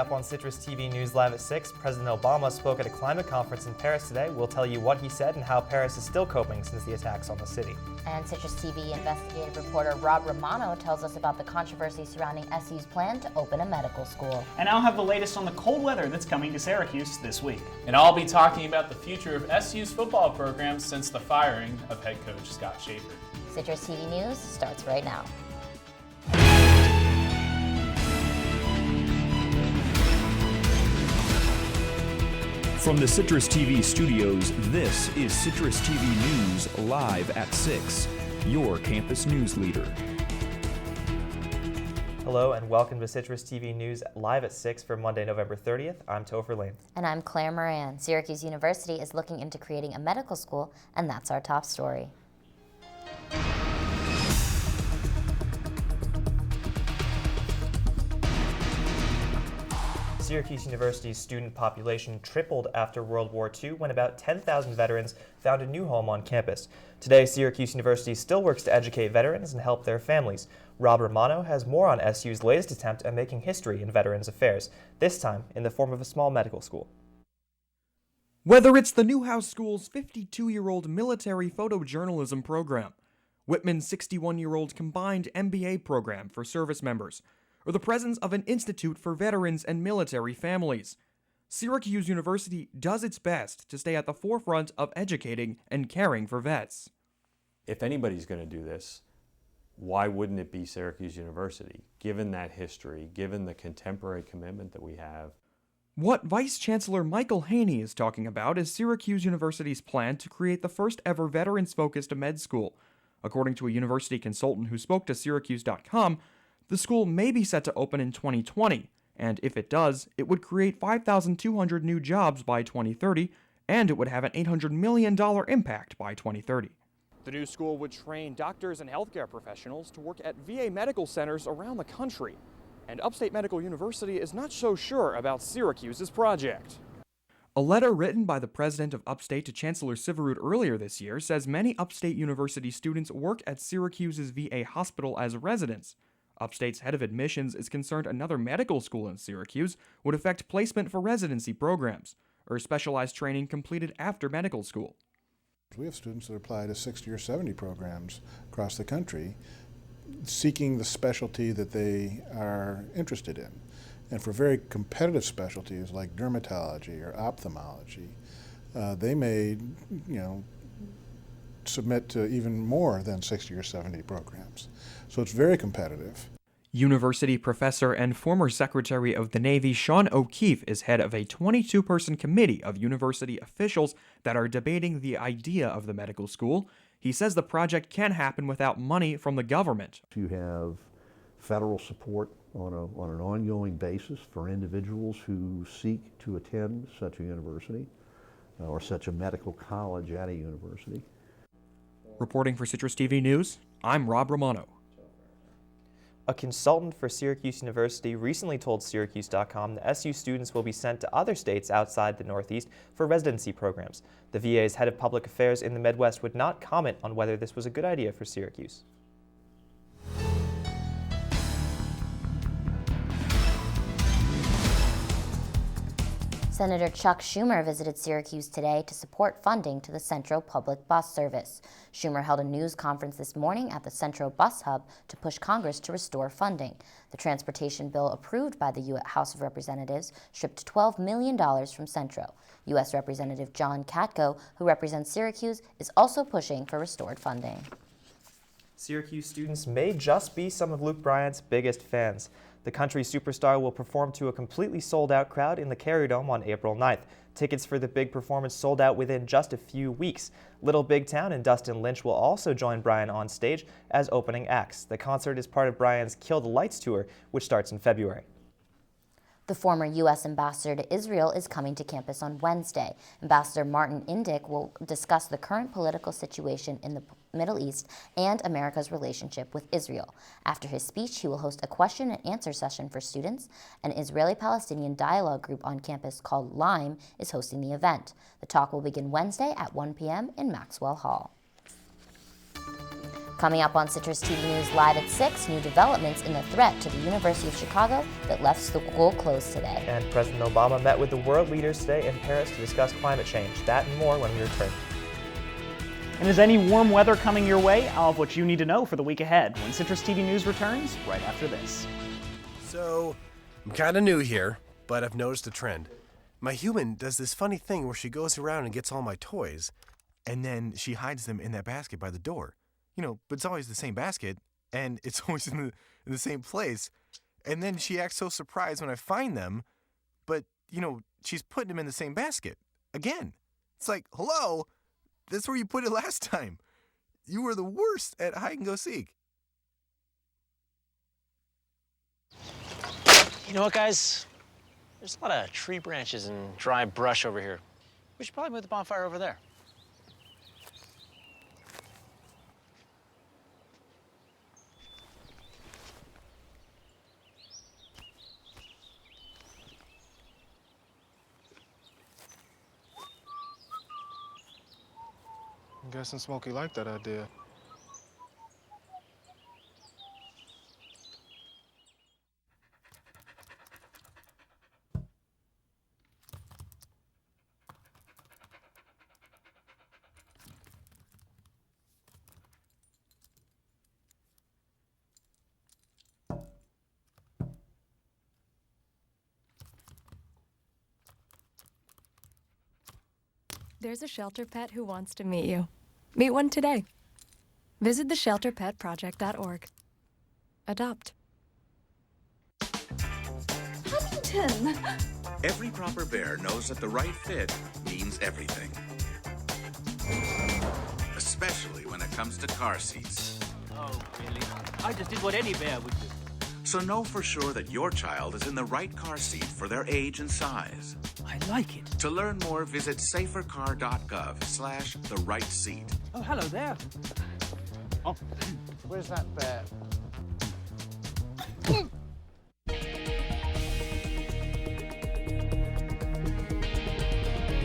Up on Citrus TV News Live at 6, President Obama spoke at a climate conference in Paris today. We'll tell you what he said and how Paris is still coping since the attacks on the city. And Citrus TV investigative reporter Rob Romano tells us about the controversy surrounding SU's plan to open a medical school. And I'll have the latest on the cold weather that's coming to Syracuse this week. And I'll be talking about the future of SU's football program since the firing of head coach Scott Schaefer. Citrus TV News starts right now. From the Citrus TV studios, this is Citrus TV News Live at 6, your campus news leader. Hello and welcome to Citrus TV News Live at 6 for Monday, November 30th. I'm Topher Lane. And I'm Claire Moran. Syracuse University is looking into creating a medical school, and that's our top story. Syracuse University's student population tripled after World War II when about 10,000 veterans found a new home on campus. Today, Syracuse University still works to educate veterans and help their families. Rob Romano has more on SU's latest attempt at making history in veterans affairs, this time in the form of a small medical school. Whether it's the Newhouse School's 52-year-old military photojournalism program, Whitman's 61-year-old combined MBA program for service members, or the presence of an institute for veterans and military families, Syracuse University does its best to stay at the forefront of educating and caring for vets. If anybody's going to do this, why wouldn't it be Syracuse University, given that history, given the contemporary commitment that we have? What Vice Chancellor Michael Haney is talking about is Syracuse University's plan to create the first ever veterans-focused med school. According to a university consultant who spoke to Syracuse.com, the school may be set to open in 2020, and if it does, it would create 5,200 new jobs by 2030, and it would have an $800 million impact by 2030. The new school would train doctors and healthcare professionals to work at VA medical centers around the country, and Upstate Medical University is not so sure about Syracuse's project. A letter written by the president of Upstate to Chancellor Syverud earlier this year says many Upstate University students work at Syracuse's VA hospital as residents. Upstate's head of admissions is concerned another medical school in Syracuse would affect placement for residency programs, or specialized training completed after medical school. We have students that apply to 60 or 70 programs across the country seeking the specialty that they are interested in. And for very competitive specialties like dermatology or ophthalmology, they may, submit to even more than 60 or 70 programs. So it's very competitive. University professor and former Secretary of the Navy Sean O'Keefe is head of a 22-person committee of university officials that are debating the idea of the medical school. He says the project can happen without money from the government. You have federal support on an ongoing basis for individuals who seek to attend such a university or such a medical college at a university. Reporting for Citrus TV News, I'm Rob Romano. A consultant for Syracuse University recently told Syracuse.com that SU students will be sent to other states outside the Northeast for residency programs. The VA's head of public affairs in the Midwest would not comment on whether this was a good idea for Syracuse. Senator Chuck Schumer visited Syracuse today to support funding to the Central Public Bus Service. Schumer held a news conference this morning at the Central Bus Hub to push Congress to restore funding. The transportation bill approved by the U.S. House of Representatives stripped $12 million from Centro. U.S. Representative John Katko, who represents Syracuse, is also pushing for restored funding. Syracuse students may just be some of Luke Bryant's biggest fans. The country superstar will perform to a completely sold-out crowd in the Carrier Dome on April 9th. Tickets for the big performance sold out within just a few weeks. Little Big Town and Dustin Lynch will also join Bryant on stage as opening acts. The concert is part of Bryant's Kill the Lights tour, which starts in February. The former U.S. ambassador to Israel is coming to campus on Wednesday. Ambassador Martin Indyk will discuss the current political situation in the Middle East and America's relationship with Israel. After his speech, he will host a question and answer session for students. An Israeli-Palestinian dialogue group on campus called LIME is hosting the event. The talk will begin Wednesday at 1 p.m. in Maxwell Hall. Coming up on Citrus TV News Live at 6, new developments in the threat to the University of Chicago that left school closed today. And President Obama met with the world leaders today in Paris to discuss climate change. That and more when we return. And is any warm weather coming your way? I'll have what you need to know for the week ahead when Citrus TV News returns right after this. So, I'm kind of new here, but I've noticed a trend. My human does this funny thing where she goes around and gets all my toys, and then she hides them in that basket by the door. You know, but it's always the same basket, and it's always in the same place. And then she acts so surprised when I find them, but, you know, she's putting them in the same basket. Again. It's like, hello? That's where you put it last time. You were the worst at hide and go seek. You know what, guys? There's a lot of tree branches and dry brush over here. We should probably move the bonfire over there. I'm guessing Smokey liked that idea. There's a shelter pet who wants to meet you. Meet one today. Visit theshelterpetproject.org. Adopt. Huntington! Every proper bear knows that the right fit means everything. Especially when it comes to car seats. Oh, really? I just did what any bear would do. So know for sure that your child is in the right car seat for their age and size. I like it. To learn more, visit safercar.gov/the-right-seat. Oh, hello there. Oh, where's that bear?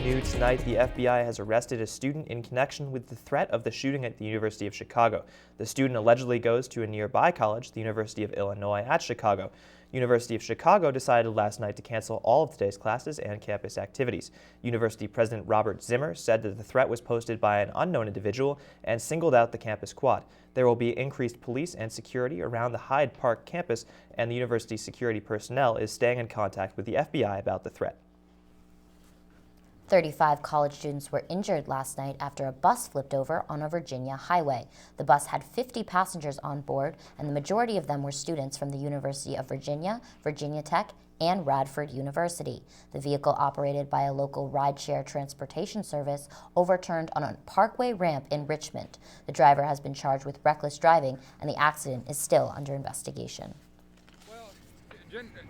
New tonight, the FBI has arrested a student in connection with the threat of the shooting at the University of Chicago. The student allegedly goes to a nearby college, the University of Illinois at Chicago. University of Chicago decided last night to cancel all of today's classes and campus activities. University President Robert Zimmer said that the threat was posted by an unknown individual and singled out the campus quad. There will be increased police and security around the Hyde Park campus, and the university security personnel is staying in contact with the FBI about the threat. 35 college students were injured last night after a bus flipped over on a Virginia highway. The bus had 50 passengers on board, and the majority of them were students from the University of Virginia, Virginia Tech, and Radford University. The vehicle, operated by a local rideshare transportation service, overturned on a parkway ramp in Richmond. The driver has been charged with reckless driving, and the accident is still under investigation.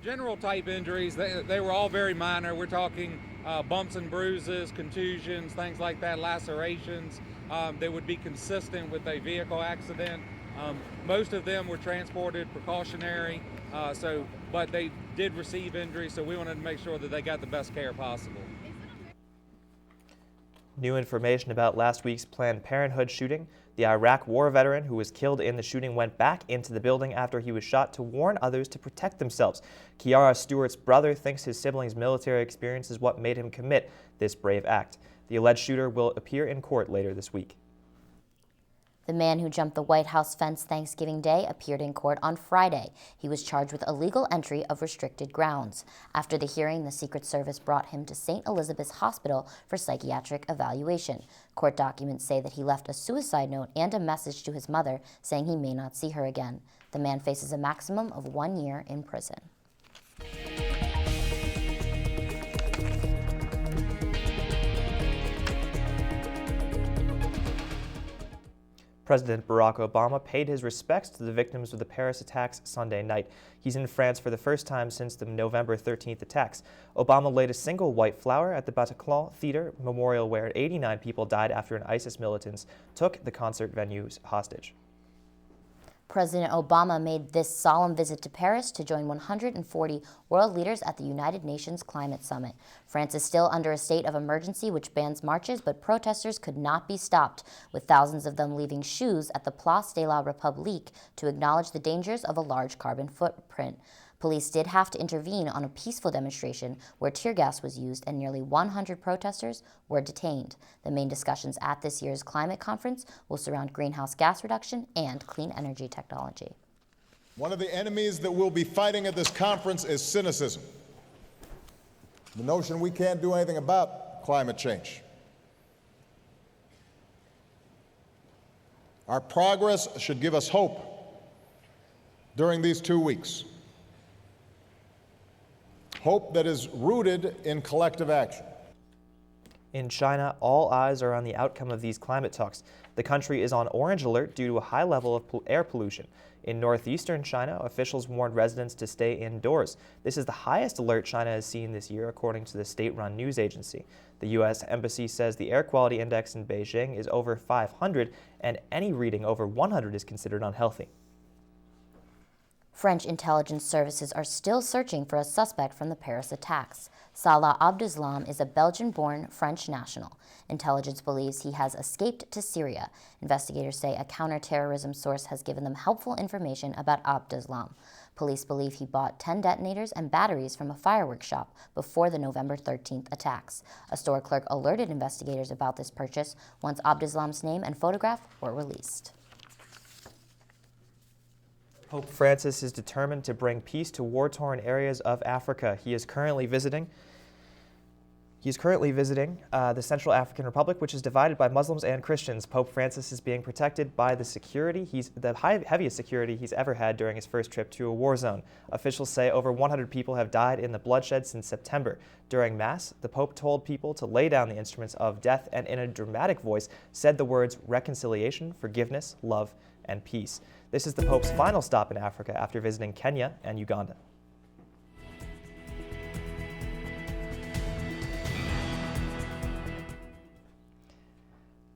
General type injuries, they were all very minor. We're talking bumps and bruises, contusions, things like that, lacerations. They would be consistent with a vehicle accident. Most of them were transported precautionary, but they did receive injuries, so we wanted to make sure that they got the best care possible. New information about last week's Planned Parenthood shooting. The Iraq war veteran who was killed in the shooting went back into the building after he was shot to warn others to protect themselves. Kiara Stewart's brother thinks his sibling's military experience is what made him commit this brave act. The alleged shooter will appear in court later this week. The man who jumped the White House fence Thanksgiving Day appeared in court on Friday. He was charged with illegal entry of restricted grounds. After the hearing, the Secret Service brought him to St. Elizabeth's Hospital for psychiatric evaluation. Court documents say that he left a suicide note and a message to his mother saying he may not see her again. The man faces a maximum of 1 year in prison. President Barack Obama paid his respects to the victims of the Paris attacks Sunday night. He's in France for the first time since the November 13th attacks. Obama laid a single white flower at the Bataclan Theater Memorial, where 89 people died after an ISIS militant took the concert venues hostage. President Obama made this solemn visit to Paris to join 140 world leaders at the United Nations Climate Summit. France is still under a state of emergency which bans marches, but protesters could not be stopped, with thousands of them leaving shoes at the Place de la République to acknowledge the dangers of a large carbon footprint. Police did have to intervene on a peaceful demonstration where tear gas was used and nearly 100 protesters were detained. The main discussions at this year's climate conference will surround greenhouse gas reduction and clean energy technology. One of the enemies that we'll be fighting at this conference is cynicism. The notion we can't do anything about climate change. Our progress should give us hope during these 2 weeks. Hope that is rooted in collective action. In China, all eyes are on the outcome of these climate talks. The country is on orange alert due to a high level of air pollution. In northeastern China, officials warned residents to stay indoors. This is the highest alert China has seen this year, according to the state-run news agency. The U.S. Embassy says the air quality index in Beijing is over 500, and any reading over 100 is considered unhealthy. French intelligence services are still searching for a suspect from the Paris attacks. Salah Abdeslam is a Belgian-born French national. Intelligence believes he has escaped to Syria. Investigators say a counterterrorism source has given them helpful information about Abdeslam. Police believe he bought 10 detonators and batteries from a fireworks shop before the November 13th attacks. A store clerk alerted investigators about this purchase once Abdeslam's name and photograph were released. Pope Francis is determined to bring peace to war-torn areas of Africa. He is currently visiting the Central African Republic, which is divided by Muslims and Christians. Pope Francis is being protected by the heaviest security he's ever had during his first trip to a war zone. Officials say over 100 people have died in the bloodshed since September. During Mass, the Pope told people to lay down the instruments of death and in a dramatic voice said the words reconciliation, forgiveness, love, and peace. This is the Pope's final stop in Africa after visiting Kenya and Uganda.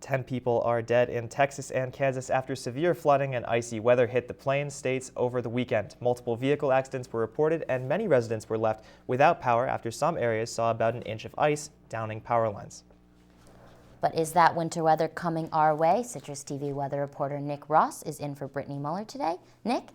Ten people are dead in Texas and Kansas after severe flooding and icy weather hit the Plains states over the weekend. Multiple vehicle accidents were reported and many residents were left without power after some areas saw about an inch of ice downing power lines. But is that winter weather coming our way? Citrus TV weather reporter Nick Ross is in for Brittany Muller today. Nick?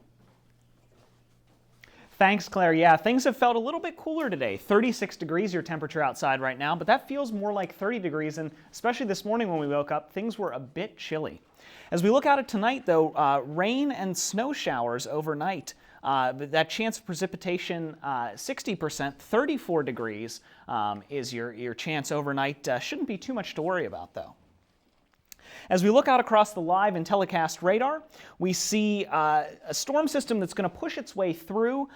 Thanks, Claire. Yeah, things have felt a little bit cooler today. 36 degrees your temperature outside right now, but that feels more like 30 degrees, and especially this morning when we woke up, things were a bit chilly. As we look out at tonight, though, rain and snow showers overnight. That chance of precipitation, 60%, 34 degrees is your chance overnight. Shouldn't be too much to worry about, though. As we look out across the live and telecast radar, we see a storm system that's going to push its way through.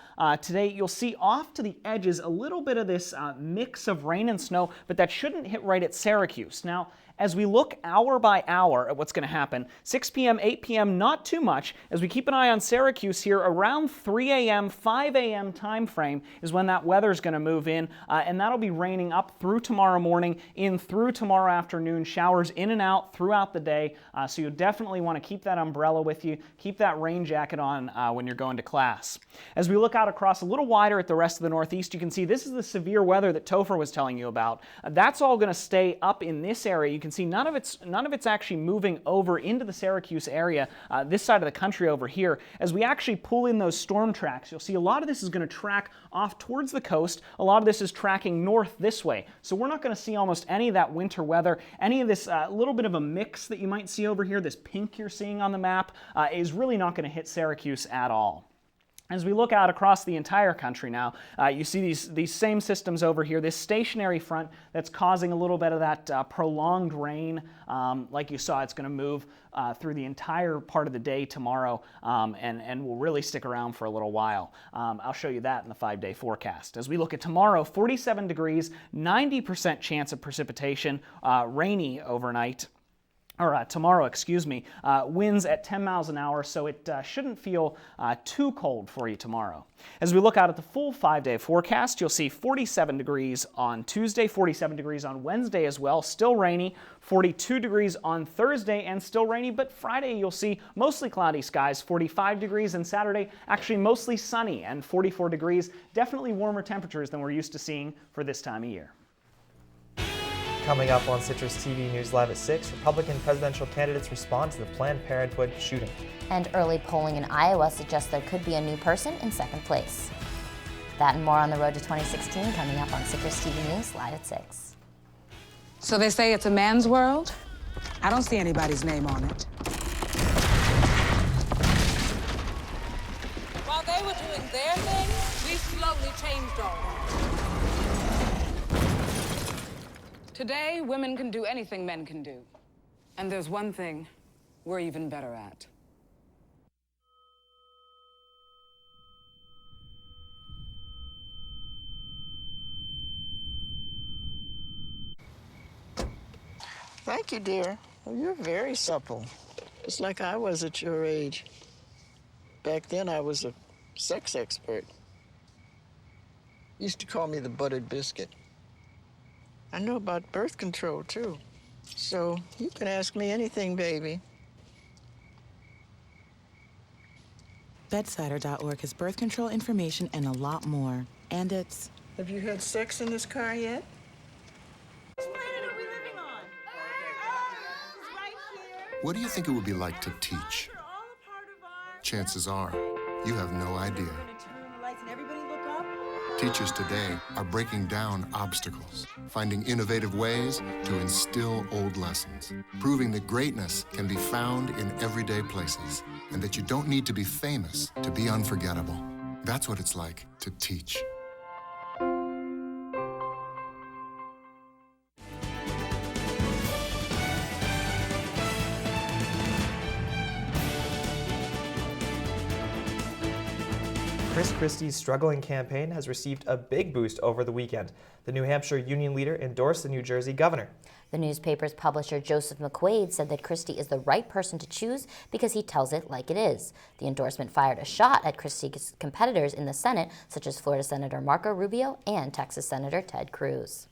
Today, you'll see off to the edges a little bit of this mix of rain and snow, but that shouldn't hit right at Syracuse. Now, as we look hour by hour at what's going to happen, 6 p.m., 8 p.m., not too much. As we keep an eye on Syracuse here, around 3 a.m., 5 a.m. time frame is when that weather's going to move in, and that'll be raining up through tomorrow morning, in through tomorrow afternoon, showers in and out throughout the day, so you'll definitely want to keep that umbrella with you, keep that rain jacket on when you're going to class. As we look out across a little wider at the rest of the Northeast, you can see this is the severe weather that Topher was telling you about. That's all going to stay up in this area. You can see none of it's actually moving over into the Syracuse area, this side of the country over here. As we actually pull in those storm tracks, you'll see a lot of this is going to track off towards the coast. A lot of this is tracking north this way. So we're not going to see almost any of that winter weather. Any of this little bit of a mix that you might see over here, this pink you're seeing on the map, is really not going to hit Syracuse at all. As we look out across the entire country now, you see these same systems over here, this stationary front that's causing a little bit of that prolonged rain. Like you saw, it's going to move through the entire part of the day tomorrow and will really stick around for a little while. I'll show you that in the 5-day forecast. As we look at tomorrow, 47 degrees, 90% chance of precipitation, rainy overnight. tomorrow, winds at 10 miles an hour, so it shouldn't feel too cold for you tomorrow. As we look out at the full 5-day forecast, you'll see 47 degrees on Tuesday, 47 degrees on Wednesday as well, still rainy, 42 degrees on Thursday and still rainy, but Friday you'll see mostly cloudy skies, 45 degrees, and Saturday actually mostly sunny and 44 degrees, definitely warmer temperatures than we're used to seeing for this time of year. Coming up on Citrus TV News Live at 6, Republican presidential candidates respond to the Planned Parenthood shooting. And early polling in Iowa suggests there could be a new person in second place. That and more on the road to 2016 coming up on Citrus TV News Live at 6. So they say it's a man's world? I don't see anybody's name on it. While they were doing their thing, we slowly changed all that. Today, women can do anything men can do. And there's one thing we're even better at. Thank you, dear. Oh, you're very supple. Just like I was at your age. Back then, I was a sex expert. Used to call me the buttered biscuit. I know about birth control, too. So you can ask me anything, baby. Bedsider.org has birth control information and a lot more. And it's... Have you had sex in this car yet? What do you think it would be like to teach? Chances are, you have no idea. Teachers today are breaking down obstacles, finding innovative ways to instill old lessons, proving that greatness can be found in everyday places, and that you don't need to be famous to be unforgettable. That's what it's like to teach. Chris Christie's struggling campaign has received a big boost over the weekend. The New Hampshire union leader endorsed the New Jersey governor. The newspaper's publisher Joseph McQuaid said that Christie is the right person to choose because he tells it like it is. The endorsement fired a shot at Christie's competitors in the Senate, such as Florida Senator Marco Rubio and Texas Senator Ted Cruz.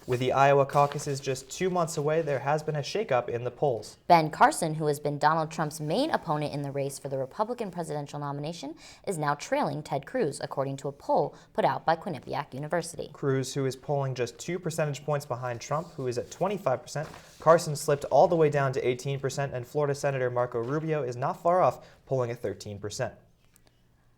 With the Iowa caucuses just 2 months away, there has been a shakeup in the polls. Ben Carson, who has been Donald Trump's main opponent in the race for the Republican presidential nomination, is now trailing Ted Cruz, according to a poll put out by Quinnipiac University. Cruz, who is polling just 2 percentage points behind Trump, who is at 25%, Carson slipped all the way down to 18%, and Florida Senator Marco Rubio is not far off, polling at 13%.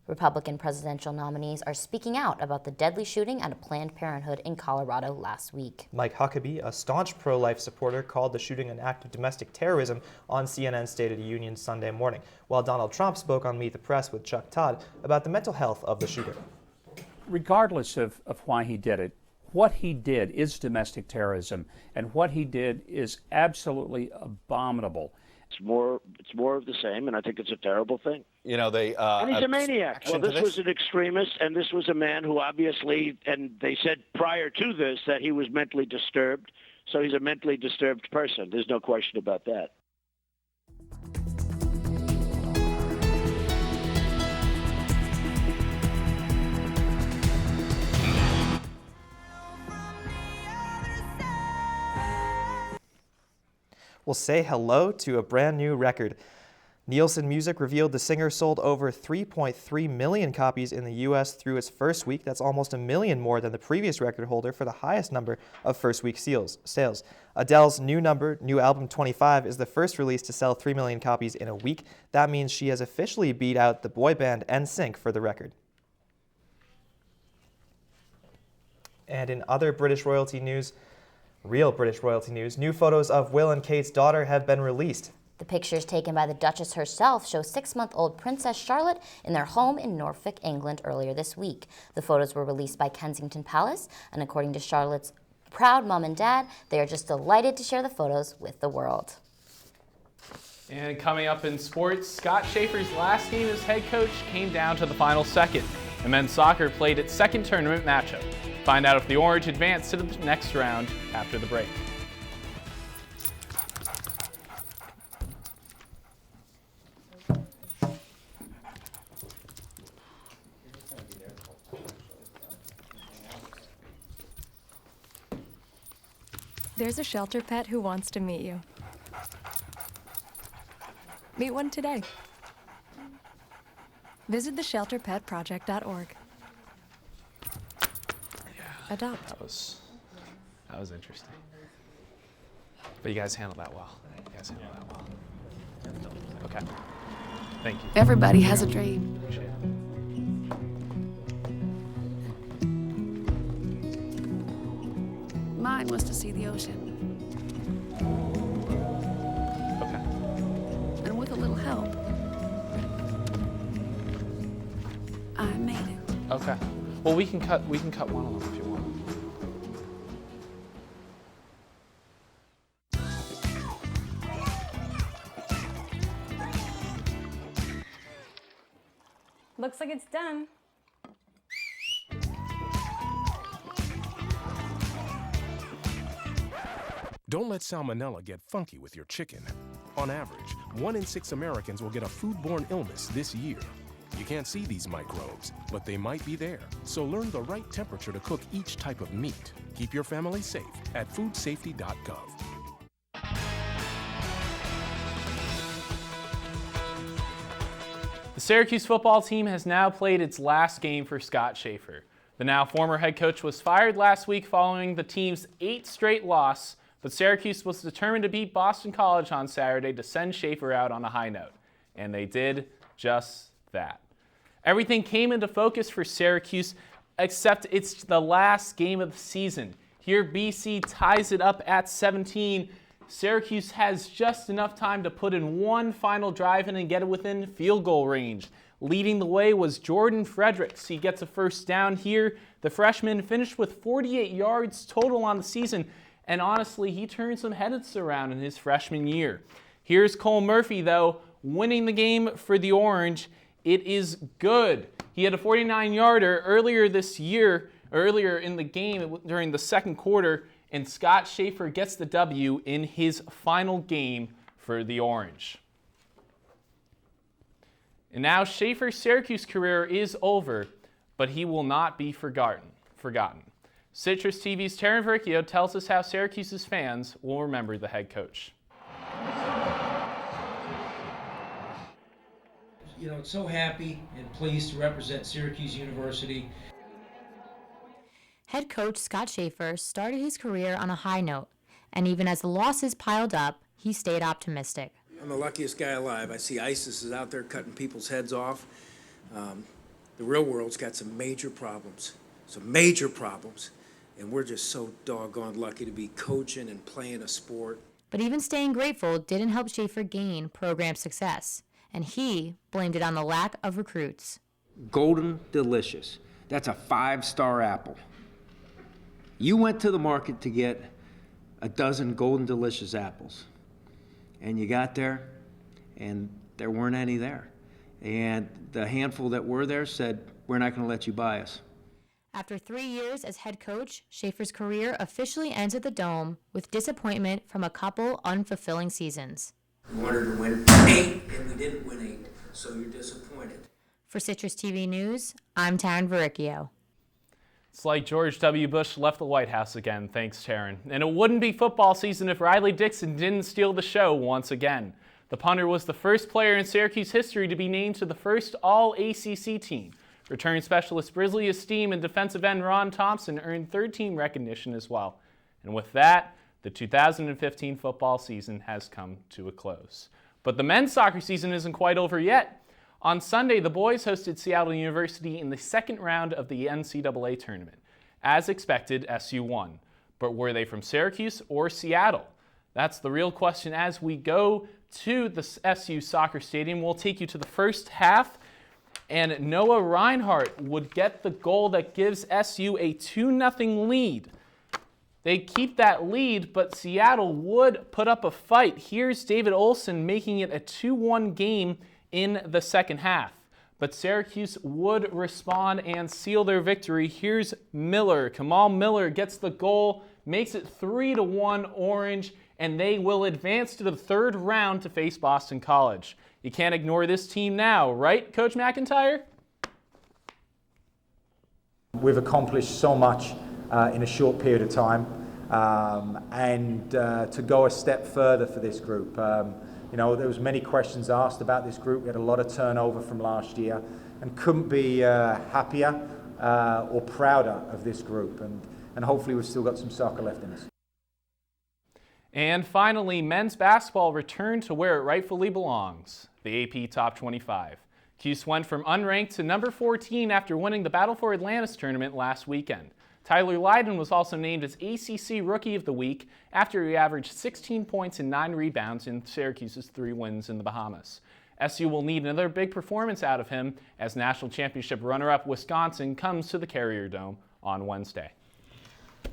Republican presidential nominees are speaking out about the deadly shooting at a Planned Parenthood in Colorado last week. Mike Huckabee, a staunch pro-life supporter, called the shooting an act of domestic terrorism on CNN's State of the Union Sunday morning, while Donald Trump spoke on Meet the Press with Chuck Todd about the mental health of the shooter. Regardless of why he did it, what he did is domestic terrorism, and what he did is absolutely abominable. It's more of the same, and I think it's a terrible thing. You know, and he's a maniac. Well, this was an extremist, and this was a man who obviously, and they said prior to this that he was mentally disturbed, so he's a mentally disturbed person. There's no question about that. We'll say hello to a brand new record. Nielsen Music revealed the singer sold over 3.3 million copies in the U.S. through its first week. That's almost 1 million more than the previous record holder for the highest number of first-week sales. Adele's new album 25, is the first release to sell 3 million copies in a week. That means she has officially beat out the boy band NSYNC for the record. And in other British royalty news, real British royalty news, new photos of Will and Kate's daughter have been released. The pictures taken by the Duchess herself show 6-month-old Princess Charlotte in their home in Norfolk, England earlier this week. The photos were released by Kensington Palace, and according to Charlotte's proud mom and dad, they are just delighted to share the photos with the world. And coming up in sports, Scott Schaefer's last game as head coach came down to the final second. And men's soccer played its second tournament matchup. Find out if the Orange advanced to the next round after the break. There's a shelter pet who wants to meet you. Meet one today. Visit theshelterpetproject.org. Adopt. That was interesting. But you guys handled that well. Okay. Thank you. Everybody has a dream. Appreciate it. Mine was to see the ocean. Okay. And with a little help, I made it. Okay. Well, we can cut one of them if you want. Looks like it's done. Don't let salmonella get funky with your chicken. On average, 1 in 6 Americans will get a foodborne illness this year. You can't see these microbes, but they might be there. So learn the right temperature to cook each type of meat. Keep your family safe at foodsafety.gov. The Syracuse football team has now played its last game for Scott Schaefer. The now former head coach was fired last week following the team's 8th straight loss, but Syracuse was determined to beat Boston College on Saturday to send Schaefer out on a high note. And they did just that. Everything came into focus for Syracuse, except it's the last game of the season. Here, BC ties it up at 17. Syracuse has just enough time to put in one final drive and get it within field goal range. Leading the way was Jordan Fredericks. He gets a first down here. The freshman finished with 48 yards total on the season, and honestly, he turned some heads around in his freshman year. Here's Cole Murphy, though, winning the game for the Orange. It is good. He had a 49-yarder earlier in the game during the second quarter, and Scott Schaefer gets the W in his final game for the Orange. And now Schaefer's Syracuse career is over, but he will not be forgotten. Citrus TV's Taryn Vericchio tells us how Syracuse's fans will remember the head coach. You know, so happy and pleased to represent Syracuse University. Head coach Scott Schaefer started his career on a high note, and even as the losses piled up, he stayed optimistic. I'm the luckiest guy alive. I see ISIS is out there cutting people's heads off. The real world's got some major problems, and we're just so doggone lucky to be coaching and playing a sport. But even staying grateful didn't help Schaefer gain program success, and he blamed it on the lack of recruits. Golden Delicious. That's a 5-star apple. You went to the market to get a dozen Golden Delicious apples, and you got there, and there weren't any there. And the handful that were there said, "We're not going to let you buy us." After 3 years as head coach, Schaefer's career officially ends at the Dome with disappointment from a couple unfulfilling seasons. We wanted to win 8, and we didn't win 8, so you're disappointed. For Citrus TV News, I'm Taryn Vericchio. It's like George W. Bush left the White House again, thanks Taryn. And it wouldn't be football season if Riley Dixon didn't steal the show once again. The punter was the first player in Syracuse history to be named to the first All-ACC team. Return specialist Brisley Esteem and defensive end Ron Thompson earned third-team recognition as well. And with that, the 2015 football season has come to a close. But the men's soccer season isn't quite over yet. On Sunday, the boys hosted Seattle University in the second round of the NCAA tournament. As expected, SU won. But were they from Syracuse or Seattle? That's the real question as we go to the SU soccer stadium. We'll take you to the first half, and Noah Reinhardt would get the goal that gives SU a 2-0 lead. They keep that lead, but Seattle would put up a fight. Here's David Olson making it a 2-1 game in the second half. But Syracuse would respond and seal their victory. Here's Miller. Kamal Miller gets the goal, makes it 3-1 Orange, and they will advance to the third round to face Boston College. You can't ignore this team now, right, Coach McIntyre? We've accomplished so much in a short period of time. and to go a step further for this group. You know, there was many questions asked about this group. We had a lot of turnover from last year, and couldn't be happier or prouder of this group. And hopefully we've still got some soccer left in us. And finally, men's basketball returned to where it rightfully belongs, the AP Top 25. Cuse went from unranked to number 14 after winning the Battle for Atlantis tournament last weekend. Tyler Lydon was also named as ACC Rookie of the Week after he averaged 16 points and 9 rebounds in Syracuse's 3 wins in the Bahamas. SU will need another big performance out of him as national championship runner-up Wisconsin comes to the Carrier Dome on Wednesday.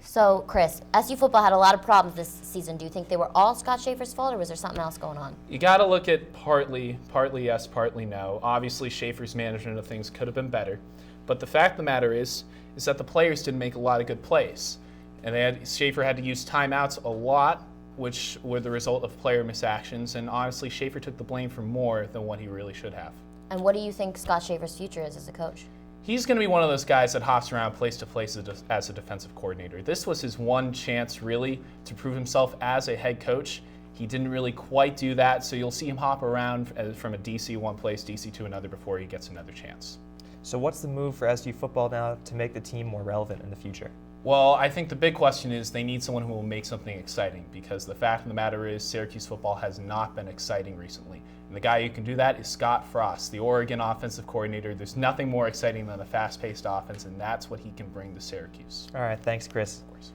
So, Chris, SU football had a lot of problems this season. Do you think they were all Scott Schaefer's fault, or was there something else going on? You got to look at partly yes, partly no. Obviously, Schaefer's management of things could have been better. But the fact of the matter is that the players didn't make a lot of good plays. And Schaefer had to use timeouts a lot, which were the result of player misactions. And honestly, Schaefer took the blame for more than what he really should have. And what do you think Scott Schaefer's future is as a coach? He's going to be one of those guys that hops around place to place as a defensive coordinator. This was his one chance, really, to prove himself as a head coach. He didn't really quite do that, so you'll see him hop around from a DC one place, DC to another before he gets another chance. So what's the move for SU football now to make the team more relevant in the future? Well, I think the big question is they need someone who will make something exciting, because the fact of the matter is Syracuse football has not been exciting recently. And the guy who can do that is Scott Frost, the Oregon offensive coordinator. There's nothing more exciting than a fast-paced offense, and that's what he can bring to Syracuse. All right, thanks, Chris. Of course.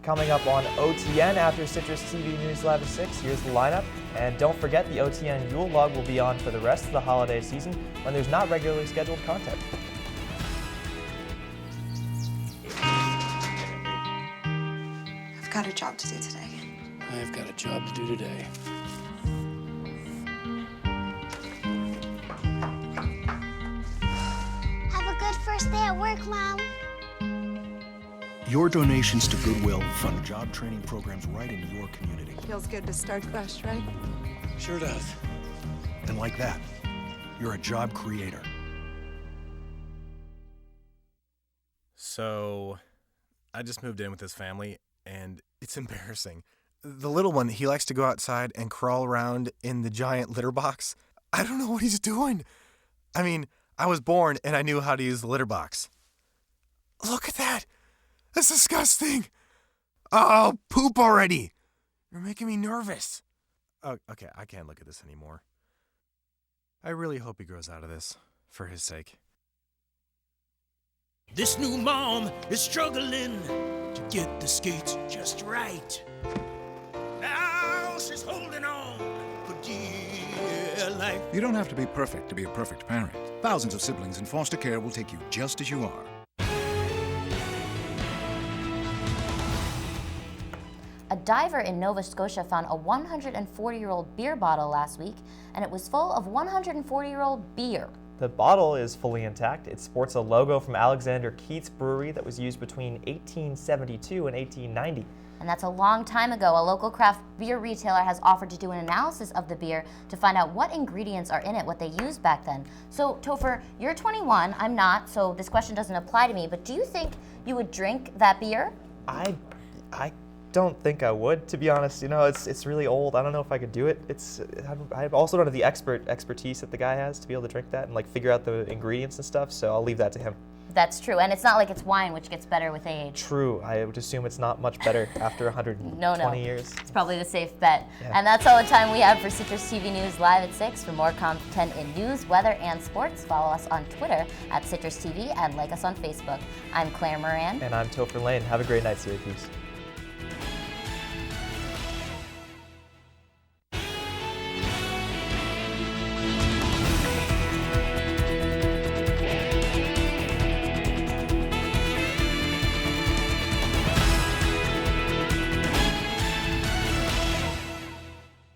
Coming up on OTN after Citrus TV News Live at 6, here's the lineup. And don't forget, the OTN Yule Log will be on for the rest of the holiday season when there's not regularly scheduled content. I've got a job to do today. I've got a job to do today. Have a good first day at work, Mom. Your donations to Goodwill fund job training programs right into your community. Feels good to start fresh, right? Sure does. And like that, you're a job creator. So, I just moved in with this family, and it's embarrassing. The little one, he likes to go outside and crawl around in the giant litter box. I don't know what he's doing. I mean, I was born and I knew how to use the litter box. Look at that! That's disgusting! Oh, poop already! You're making me nervous. Oh, okay, I can't look at this anymore. I really hope he grows out of this, for his sake. This new mom is struggling to get the skates just right. Now she's holding on for dear life. You don't have to be perfect to be a perfect parent. Thousands of siblings in foster care will take you just as you are. A diver in Nova Scotia found a 140-year-old beer bottle last week, and it was full of 140-year-old beer. The bottle is fully intact. It sports a logo from Alexander Keith's brewery that was used between 1872 and 1890. And that's a long time ago. A local craft beer retailer has offered to do an analysis of the beer to find out what ingredients are in it, what they used back then. So, Topher, you're 21, I'm not, so this question doesn't apply to me, but do you think you would drink that beer? I don't think I would, to be honest. You know, it's really old. I don't know if I could do it. I also don't have the expertise that the guy has to be able to drink that and like figure out the ingredients and stuff, so I'll leave that to him. That's true, and it's not like it's wine, which gets better with age. True. I would assume it's not much better after 120 years. It's probably the safe bet. Yeah. And that's all the time we have for Citrus TV News Live at 6. For more content in news, weather, and sports, follow us on Twitter at CitrusTV and like us on Facebook. I'm Claire Moran. And I'm Topher Lane. Have a great night, Syracuse.